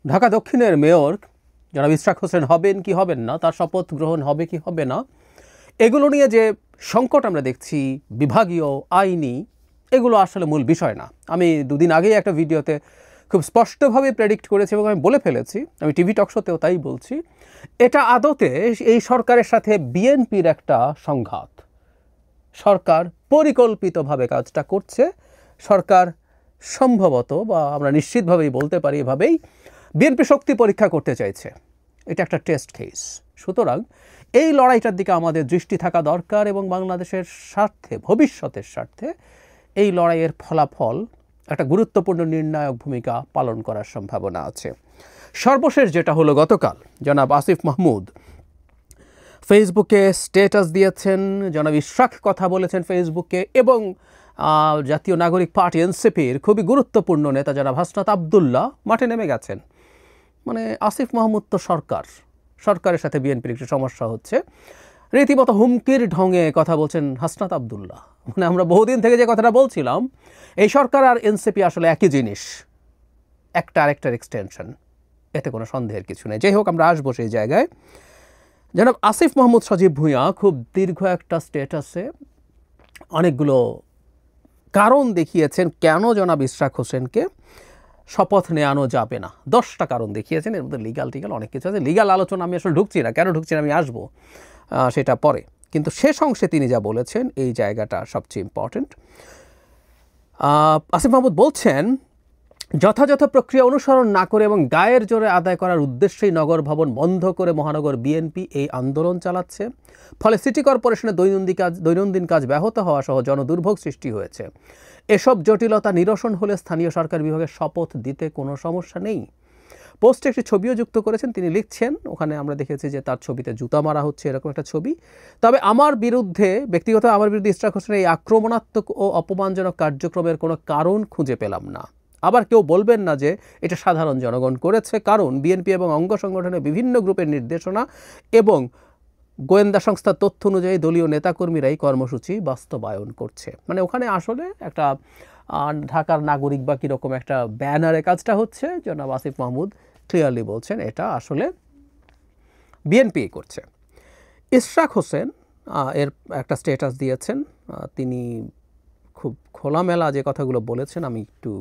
ঢাকা দক্ষিণের মেয়র জনাব ইশরাক হোসেন হবেন কি হবেন না, তার শপথ গ্রহণ হবে কি হবে না, এগুলো নিয়ে যে সংকট আমরা দেখছি বিভাগীয় আইনি, এগুলো আসলে মূল বিষয় না। আমি দুদিন আগেই একটা ভিডিওতে খুব স্পষ্টভাবে প্রেডিক্ট করেছি এবং আমি বলে ফেলেছি, আমি টিভি টক শোতেও তাই বলছি, এটা আদতে এই সরকারের সাথে বিএনপির একটা সংঘাত। সরকার পরিকল্পিতভাবে কাজটা করছে, সরকার সম্ভবত বা আমরা নিশ্চিতভাবেই বলতে পারি এভাবেই বিএনপি শক্তি পরীক্ষা করতে চাইছে। এটা একটা টেস্ট কেস। সুতরাং এই লড়াইটার দিকে আমাদের দৃষ্টি থাকা দরকার এবং বাংলাদেশের স্বার্থে, ভবিষ্যতের স্বার্থে এই লড়াইয়ের ফলাফল একটা গুরুত্বপূর্ণ নির্ণায়ক ভূমিকা পালন করার সম্ভাবনা আছে। সর্বশেষ যেটা হলো, গতকাল জনাব আসিফ মাহমুদ ফেসবুকে স্ট্যাটাস দিয়েছেন, জনাব ইশরাক কথা বলেছেন ফেসবুকে, এবং জাতীয় নাগরিক পার্টি এনসিপির খুবই গুরুত্বপূর্ণ নেতা জনাব হাসনাত আবদুল্লাহ মাঠে নেমে গেছেন। মানে আসিফ মাহমুদ তো সরকারের সাথে বিএনপির একটু সমস্যা হচ্ছে, রীতিমতো হুমকির ঢঙে কথা বলছেন হাসনাত আবদুল্লাহ। মানে আমরা বহুদিন থেকে যে কথাটা বলছিলাম, এই সরকার আর এনসিপি আসলে একই জিনিস, একটা আরেকটার এক্সটেনশন, এতে কোনো সন্দেহের কিছু নেই। যাই হোক, আমরা আসবো সেই জায়গায়। জনাব আসিফ মাহমুদ সজীব ভূঁইয়া খুব দীর্ঘ একটা স্ট্যাটাসে অনেকগুলো কারণ দেখিয়েছেন কেন জনাব ইশরাক হোসেনকে শপথ নেওয়ানো যাবে না। 10টা কারণ দেখিয়েছেন, এর মধ্যে লিগাল অনেক কিছু আছে। লিগাল আলোচনা আমি আসলে ঢুকছি না, কেন ঢুকছি না আমি আসবো সেটা পরে। কিন্তু শেষ অংশে তিনি যা বলেছেন, এই জায়গাটা সবচেয়ে ইম্পর্টেন্ট। আসিফ মাহমুদ বলছেন, যথাযথ প্রক্রিয়া অনুসরণ না করে এবং গায়ের জোরে আদায় করার উদ্দেশ্যেই নগর ভবন বন্ধ করে মহানগর বিএনপি এই আন্দোলন চালাচ্ছে। ফলে সিটি কর্পোরেশনের দৈনন্দিন কাজ ব্যাহত হওয়া সহ জনদুর্ভোগ সৃষ্টি হয়েছে। এসব জটিলতা নিরসন হলে স্থানীয় সরকার বিভাগের শপথ দিতে কোনো সমস্যা নেই। পোস্টে একটি ছবিও যুক্ত করেছেন, তিনি লিখছেন, ওখানে আমরা দেখেছি যে তার ছবিতে জুতা মারা হচ্ছে, এরকম একটা ছবি। তবে আমার বিরুদ্ধে ইশরাক হোসেনের এই আক্রমণাত্মক ও অপমানজনক কার্যক্রমের কোনো কারণ খুঁজে পেলাম না। আবার কেউ বলবেন না যে এটা সাধারণ জনগণ করেছে, কারণ বিএনপি এবং অঙ্গ সংগঠনের বিভিন্ন গ্রুপের নির্দেশনা এবং গোয়েন্দা সংস্থার তথ্য অনুযায়ী দলীয় নেতাকর্মীরাই কর্মসূচি বাস্তবায়ন করছে। মানে ওখানে আসলে একটা ঢাকার নাগরিক বা কীরকম একটা ব্যানারে কাজটা হচ্ছে। জনাব আসিফ মাহমুদ ক্লিয়ারলি বলছেন এটা আসলে বিএনপি করছে। ইশরাক হোসেন এর একটা স্ট্যাটাস দিয়েছেন, তিনি খুব খোলামেলা যে কথাগুলো বলেছেন আমি একটু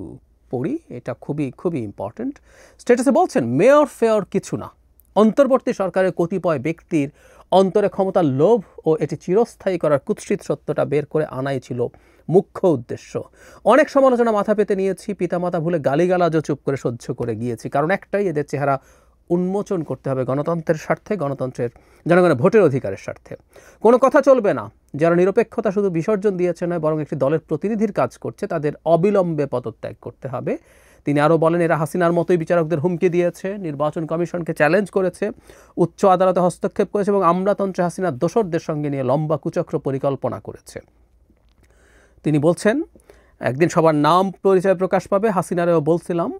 পড়ি, এটা খুবই ইম্পর্ট্যান্ট। স্ট্যাটাসে বলছেন, মেয়র ফেয়র কিছু না, অন্তর্বর্তী সরকারের কতিপয় ব্যক্তির অন্তরে ক্ষমতার লোভ ও এটি চিরস্থায়ী করার কুৎসিত সত্যটা বের করে আনাই ছিল মুখ্য উদ্দেশ্য। অনেক সমালোচনা মাথা পেতে নিয়েছি, পিতামাতা ভুলে গালিগালাজও চুপ করে সহ্য করে গিয়েছি, কারণ একটাই, এদের চেহারা উন্মোচন করতে হবে গণতন্ত্রের স্বার্থে, জনগণের ভোটের অধিকারের স্বার্থে। কোনো কথা চলবে না যারা নিরপেক্ষতা শুধু বিসর্জন দিয়েছে নয়, বরং একটি দলের প্রতিনিধির কাজ করছে, তাদের অবিলম্বে পদত্যাগ করতে হবে। তিনি আরও বলেন, এরা হাসিনার মতোই বিচারকদের হুমকি দিয়েছে, নির্বাচন কমিশনকে চ্যালেঞ্জ করেছে, উচ্চ আদালতে হস্তক্ষেপ করেছে এবং আমলাতন্ত্রে হাসিনার দোসরদের সঙ্গে নিয়ে লম্বা কুচক্র পরিকল্পনা করেছে। তিনি বলছেন, একদিন সবার নাম পরিচয় প্রকাশ পাবে। হাসিনারেও বলছিলাম,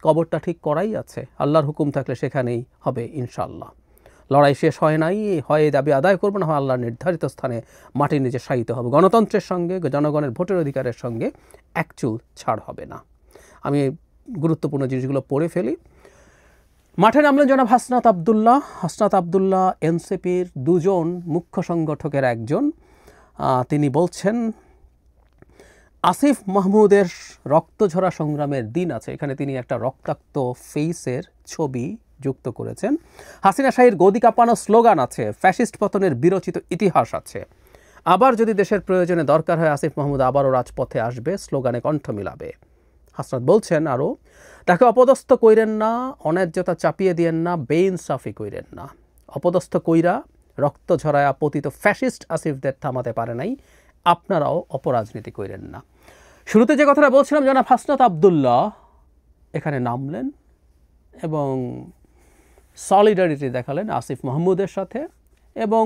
কবরটা ঠিক করাই আছে, আল্লাহর হুকুম থাকলে সেখানেই হবে ইনশাল্লাহ। লড়াই শেষ হয় নাই, হয় দাবি আদায় করবো না হয় আল্লাহর নির্ধারিত স্থানে মাটির নিচে শায়িত হবে। গণতন্ত্রের সঙ্গে, জনগণের ভোটের অধিকারের সঙ্গে একচুল ছাড় হবে না। আমি গুরুত্বপূর্ণ জিনিসগুলো পড়ে ফেলি। মাঠে নামলেন জনাব হাসনাত আবদুল্লাহ এনসিপির দুজন মুখ্য সংগঠকের একজন। তিনি বলছেন, আসিফ মাহমুদের রক্তঝরা সংগ্রামের দিন আছে, এখানে তিনি একটা রক্তাক্ত ফেসের ছবি যুক্ত করেছেন। হাসিনা শাহীর গদি কাঁপানো স্লোগান আছে, ফ্যাসিস্ট পতনের বিরচিত ইতিহাস আছে। আবার যদি দেশের প্রয়োজনে দরকার হয়, আসিফ মাহমুদ আবারও রাজপথে আসবে, স্লোগানে কণ্ঠ মিলাবে। হাসনাত বলছেন আরও, তাকে অপদস্থ কইরেন না, অন্যায্যতা চাপিয়ে দিয়েন না, বেইনসাফি কইরেন না। অপদস্থ কইরা রক্ত ঝরায়া পতিত ফ্যাসিস্ট আসিফদের থামাতে পারে নাই, আপনারাও অপরাজনীতি কইরেন না। শুরুতে যে কথাটা বলছিলাম, জনাব হাসনাত আবদুল্লাহ এখানে নামলেন এবং সলিডারিটি দেখালেন আসিফ মাহমুদের সাথে এবং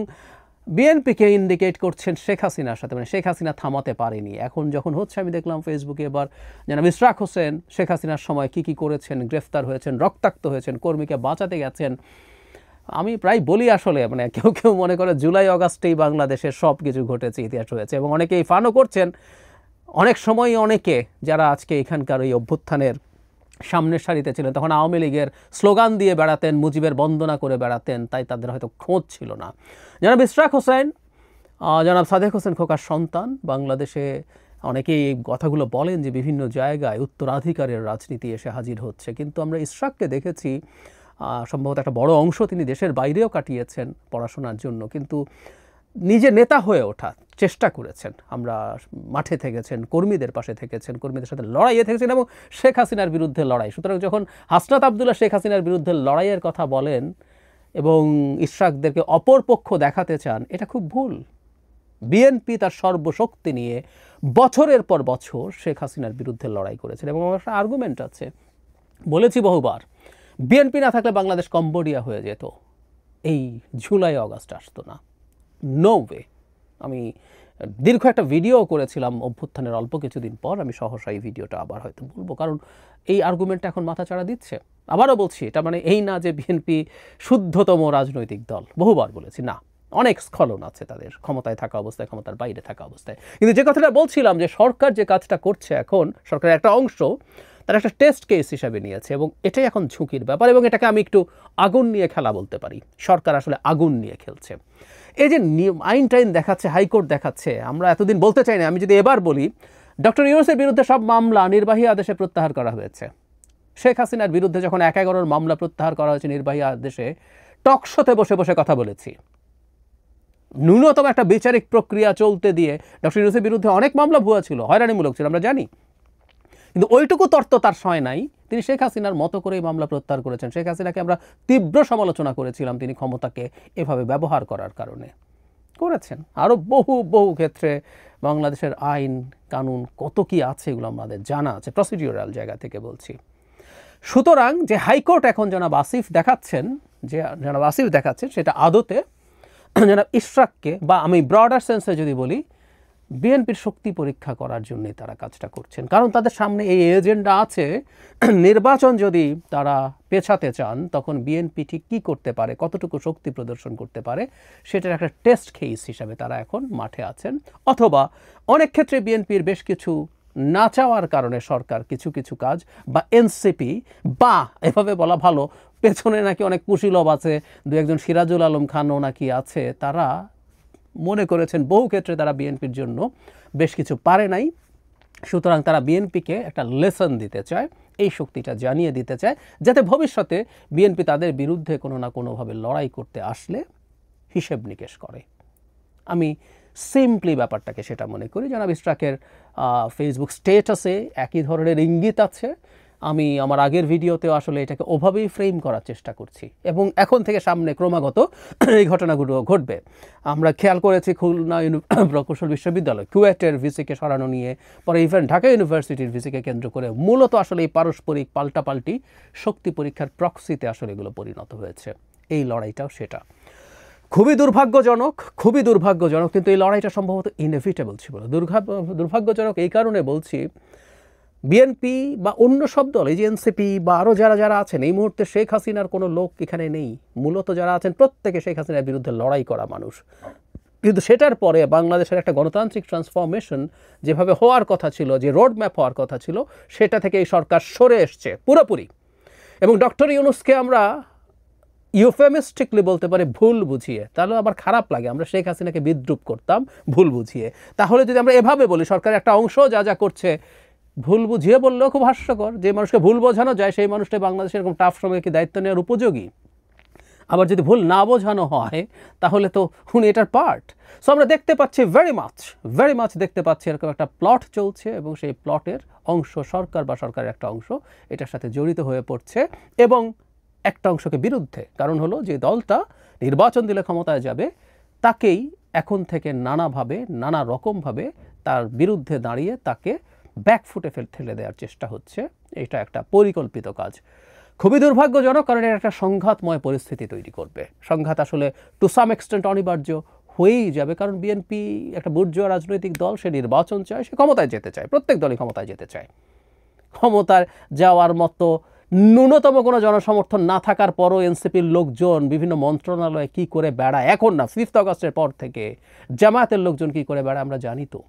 বিএনপিকে ইন্ডিকেট করছেন শেখ হাসিনার সাথে, মানে শেখ হাসিনা থামাতে পারেনি। এখন যখন হচ্ছে, আমি দেখলাম ফেসবুকে এবার জনাব ইশরাক হোসেন শেখ হাসিনার সময় কি করেছেন, গ্রেফতার হয়েছেন, রক্তাক্ত হয়েছেন, কর্মীকে বাঁচাতে গেছেন। আমি প্রায় বলি আসলে, মানে কেউ মনে করে জুলাই অগাস্টেই বাংলাদেশের সব কিছু ঘটেছে, ইতিহাস হয়েছে, এবং অনেকেই ফানও করছেন। অনেক সময় অনেকে যারা আজকে এখানকার এই অভ্যুত্থানের সামনের সারিতে ছিলেন, তখন আওয়ামী লীগের স্লোগান দিয়ে বেড়াতেন, মুজিবের বন্দনা করে বেড়াতেন, তাই তাদের হয়তো খোঁজ ছিল না। জনাব ইশরাক হোসেন, জনাব সাদেক হোসেন খোকার সন্তান, বাংলাদেশে অনেকেই এই কথাগুলো বলেন যে বিভিন্ন জায়গায় উত্তরাধিকারের রাজনীতি এসে হাজির হচ্ছে, কিন্তু আমরা ইশরাককে দেখেছি সম্ভবত একটা বড় অংশ তিনি দেশের বাইরেও কাটিয়েছেন পড়াশোনার জন্য, কিন্তু নিজে নেতা হয়ে ওঠার চেষ্টা করেছেন। আমরা মাঠে থেকেছেন, কর্মীদের পাশে থেকেছেন, কর্মীদের সাথে লড়াইয়ে থেকেছেন এবং শেখ হাসিনার বিরুদ্ধে লড়াই। সুতরাং যখন হাসনাত আবদুল্লাহ শেখ হাসিনার বিরুদ্ধে লড়াইয়ের কথা বলেন এবং ইশরাকদেরকে অপরপক্ষ দেখাতে চান, এটা খুব ভুল। বিএনপি তার সর্বশক্তি নিয়ে বছরের পর বছর শেখ হাসিনার বিরুদ্ধে লড়াই করেছেন এবং আমার একটা আর্গুমেন্ট আছে, বলেছি বহুবার, বিএনপি না থাকলে বাংলাদেশ কম্বোডিয়া হয়ে যেত, এই জুলাই অগাস্ট আসতো না, নো ওয়ে। আমি দীর্ঘ একটা ভিডিও করেছিলাম অভ্যুত্থানের অল্প কিছুদিন পর, আমি সহসা এই ভিডিওটা আবার হয়তো বলবো, কারণ এই আর্গুমেন্টটা এখন মাথাচাড়া দিচ্ছে। আবারও বলছি, এটা মানে এই না যে বিএনপি শুদ্ধতম রাজনৈতিক দল, বহুবার বলেছি, না, অনেক স্খলন আছে তাদের ক্ষমতায় থাকা অবস্থায়, ক্ষমতার বাইরে থাকা অবস্থায়। কিন্তু যে কথাটা বলছিলাম যে সরকার যে কাজটা করছে এখন, সরকারের একটা অংশ তারা একটা টেস্ট কেস হিসাবে নিয়েছে এবং এটাই এখন ঝুঁকির ব্যাপার, এবং এটাকে আমি একটু আগুন নিয়ে খেলা বলতে পারি। সরকার আসলে আগুন নিয়ে খেলছে। এই যে আইন টাইন দেখাচ্ছে, হাইকোর্ট দেখাচ্ছে, আমরা এতদিন বলতে চাই না, আমি যদি এবার বলি, ডক্টর ইউনূসের বিরুদ্ধে সব মামলা নির্বাহী আদেশে প্রত্যাহার করা হয়েছে। শেখ হাসিনার বিরুদ্ধে যখন 11 মামলা প্রত্যাহার করা হয়েছে নির্বাহী আদেশে, টকশোতে বসে বসে কথা বলেছি। ন্যূনতম একটা বিচারিক প্রক্রিয়া চলতে দিয়ে ডক্টর ইউনূসের বিরুদ্ধে অনেক মামলা ভুয়া ছিল, হয়রানিমূলক ছিল, আমরা জানি, কিন্তু ওইটুকু তর্ক তার সয় নাই। তিনি শেখ হাসিনার মতো করেই মামলা প্রত্যাহার করেছেন। শেখ হাসিনাকে আমরা তীব্র সমালোচনা করেছিলাম তিনি ক্ষমতাকে এভাবে ব্যবহার করার কারণে, করেছেন। আরও বহু ক্ষেত্রে বাংলাদেশের আইন কানুন কত কি আছে এগুলো আমাদের জানা আছে, প্রসিডিউরাল জায়গা থেকে বলছি। সুতরাং যে হাইকোর্ট এখন জনাব আসিফ দেখাচ্ছেন, সেটা আদতে জনাব ইশরাককে, বা আমি ব্রডার সেন্সে যদি বলি, বিএনপির শক্তি পরীক্ষা করার জন্যই তারা কাজটা করছেন। কারণ তাদের সামনে এই এজেন্ডা আছে, নির্বাচন যদি তারা পেছাতে চান তখন বিএনপি ঠিক কী করতে পারে, কতটুকু শক্তি প্রদর্শন করতে পারে, সেটার একটা টেস্ট কেস হিসাবে তারা এখন মাঠে আছেন। অথবা অনেক ক্ষেত্রে বিএনপির বেশ কিছু না চাওয়ার কারণে সরকার কিছু কিছু কাজ, বা এনসিপি, বা এভাবে বলা ভালো, পেছনে নাকি অনেক কুশীলব আছে, দু একজন সিরাজুল আলম খানও নাকি আছে, তারা মনে করেছেন বহু ক্ষেত্রে তারা বিএনপির জন্য বেশ কিছু পারে নাই। সুতরাং তারা বিএনপিকে একটা লেসন দিতে চায়, এই শক্তিটা জানিয়ে দিতে চায়, যাতে ভবিষ্যতে বিএনপি তাদের বিরুদ্ধে কোনো না কোনোভাবে লড়াই করতে আসলে হিসেব নিকেশ করে। আমি সিম্পলি ব্যাপারটাকে সেটা মনে করি। জনাব ইশরাকের ফেসবুক স্টেটাসে একই ধরনের ইঙ্গিত আছে। আমি আমার আগের ভিডিওতেও আসলে এটাকে ওভাবেই ফ্রেম করার চেষ্টা করছি, এবং এখন থেকে সামনে ক্রমাগত এই ঘটনাগুলো ঘটবে। আমরা খেয়াল করেছি খুলনা প্রকৌশল বিশ্ববিদ্যালয় কুয়েটের ভিসিকে সরানো নিয়ে, পরে ইভেন ঢাকা ইউনিভার্সিটির ভিসিকে কেন্দ্র করে মূলত আসলে এই পারস্পরিক পাল্টাপাল্টি শক্তি পরীক্ষার প্রক্সিতে আসলে এগুলো পরিণত হয়েছে। এই লড়াইটাও সেটা খুবই দুর্ভাগ্যজনক, কিন্তু এই লড়াইটা সম্ভবত ইনএভিটেবল ছিল। দুর্ভাগ্যজনক এই কারণে বলছি, বিএনপি বা অন্য সব দল, এই যে এনসিপি বা আরও যারা আছেন, এই মুহূর্তে শেখ হাসিনার কোনো লোক এখানে নেই। মূলত যারা আছেন প্রত্যেকে শেখ হাসিনার বিরুদ্ধে লড়াই করা মানুষ। কিন্তু সেটার পরে বাংলাদেশের একটা গণতান্ত্রিক ট্রান্সফরমেশন যেভাবে হওয়ার কথা ছিল, যে রোড ম্যাপ হওয়ার কথা ছিল, সেটা থেকে এই সরকার সরে এসছে পুরোপুরি। এবং ডক্টর ইউনূসকে আমরা ইউফেমিস্টিকলি বলতে পারি ভুল বুঝিয়ে, তাহলে আবার খারাপ লাগে, আমরা শেখ হাসিনাকে বিদ্রূপ করতাম ভুল বুঝিয়ে। তাহলে যদি আমরা এভাবে বলি, সরকারের একটা অংশ যা করছে ভুল বুঝিয়ে বললেও খুব হাস্যকর। যে মানুষকে ভুল বোঝানো যায় সেই মানুষটা বাংলাদেশের এরকম টাফ সময়ে কি দায়িত্ব নেওয়ার উপযোগী? আবার যদি ভুল না বোঝানো হয় তাহলে তো উনি এটার পার্ট। সো আমরা দেখতে পাচ্ছি ভেরি মাচ দেখতে পাচ্ছি এরকম একটা প্লট চলছে, এবং সেই প্লটের অংশ সরকার বা সরকারের একটা অংশ এটার সাথে জড়িত হয়ে পড়ছে, এবং একটা অংশকে বিরুদ্ধে। কারণ হলো যে দলটা নির্বাচন দিলে ক্ষমতায় যাবে, তাকেই এখন থেকে নানাভাবে নানা রকমভাবে তার বিরুদ্ধে দাঁড়িয়ে তাকে ব্যাকফুটে ঠেলে দেওয়ার চেষ্টা হচ্ছে। এটা একটা পরিকল্পিত কাজ, খুবই দুর্ভাগ্যজনক, কারণ এটা একটা সংঘাতময় পরিস্থিতি তৈরি করবে। সংঘাত আসলে টু সাম এক্সটেন্ট অনিবার্য হয়েই যাবে, কারণ বিএনপি একটা বুর্জোয়া রাজনৈতিক দল, সে নির্বাচন চায়, সে ক্ষমতায় যেতে চায়, প্রত্যেক দলই ক্ষমতায় যেতে চায়। ক্ষমতায় যাওয়ার মতো ন্যূনতম কোনো জনসমর্থন না থাকার পরও এনসিপির লোকজন বিভিন্ন মন্ত্রণালয়ে কি করে বেড়ায়, এখন না 5 আগস্টের পর থেকে জামায়াতের লোকজন কি করে বেড়ায় আমরা জানি তো,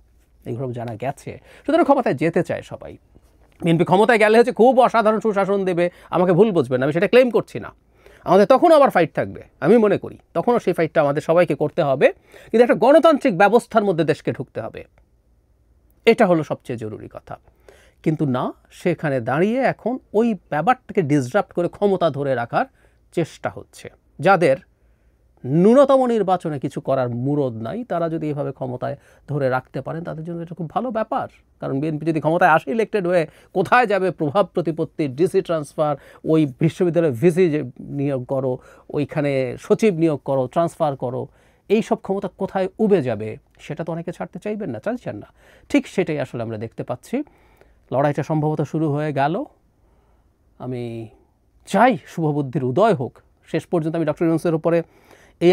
এইগুলো জানা গেছে। সুতরাং ক্ষমতায় যেতে চায় সবাই। বিএনপি ক্ষমতায় গেলে হচ্ছে খুব অসাধারণ সুশাসন দেবে, আমাকে ভুল বুঝবেন, আমি সেটা ক্লেম করছি না। আমাদের তখনও আবার ফাইট থাকবে, আমি মনে করি তখনও সেই ফাইটটা আমাদের সবাইকে করতে হবে, কিন্তু একটা গণতান্ত্রিক ব্যবস্থার মধ্যে দেশকে ঢুকতে হবে, এটা হলো সবচেয়ে জরুরি কথা। কিন্তু না, সেখানে দাঁড়িয়ে এখন ওই ব্যাপারটাকে ডিসরাপ্ট করে ক্ষমতা ধরে রাখার চেষ্টা হচ্ছে। যাদের ন্যূনতম নির্বাচনে কিছু করার মুরদ নাই, তারা যদি এভাবে ক্ষমতায় ধরে রাখতে পারেন তাদের জন্য এটা খুব ভালো ব্যাপার। কারণ বিএনপি যদি ক্ষমতায় আসে ইলেক্টেড হয়ে কোথায় যাবে, প্রভাব প্রতিপত্তি, ডিসি ট্রান্সফার, ওই বিশ্ববিদ্যালয়ে ভিসি নিয়োগ করো, ওইখানে সচিব নিয়োগ করো, ট্রান্সফার করো, এই সব ক্ষমতা কোথায় উবে যাবে সেটা তো অনেকে ছাড়তে চাইবেন না, চাইছেন না। ঠিক সেটাই আসলে আমরা দেখতে পাচ্ছি। লড়াইটা সম্ভবত শুরু হয়ে গেল। আমি চাই শুভবুদ্ধির উদয় হোক। শেষ পর্যন্ত আমি ডক্টর ইউনূসের উপরে এই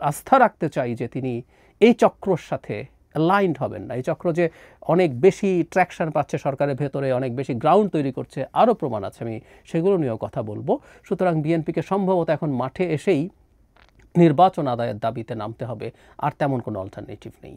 আস্থা রাখতে চাই যে তিনি এই চক্রর সাথে অ্যালাইন্ড হবেন না। এই চক্র যে অনেক বেশি ট্র্যাকশন পাচ্ছে সরকারের ভেতরে, অনেক বেশি গ্রাউন্ড তৈরি করছে, আরও প্রমাণ আছে, আমি সেগুলো নিয়েও কথা বলবো। সুতরাং বিএনপিকে সম্ভবত এখন মাঠে এসেই নির্বাচন আদায়ের দাবিতে নামতে হবে, আর তেমন কোনো অল্টারনেটিভ নেই।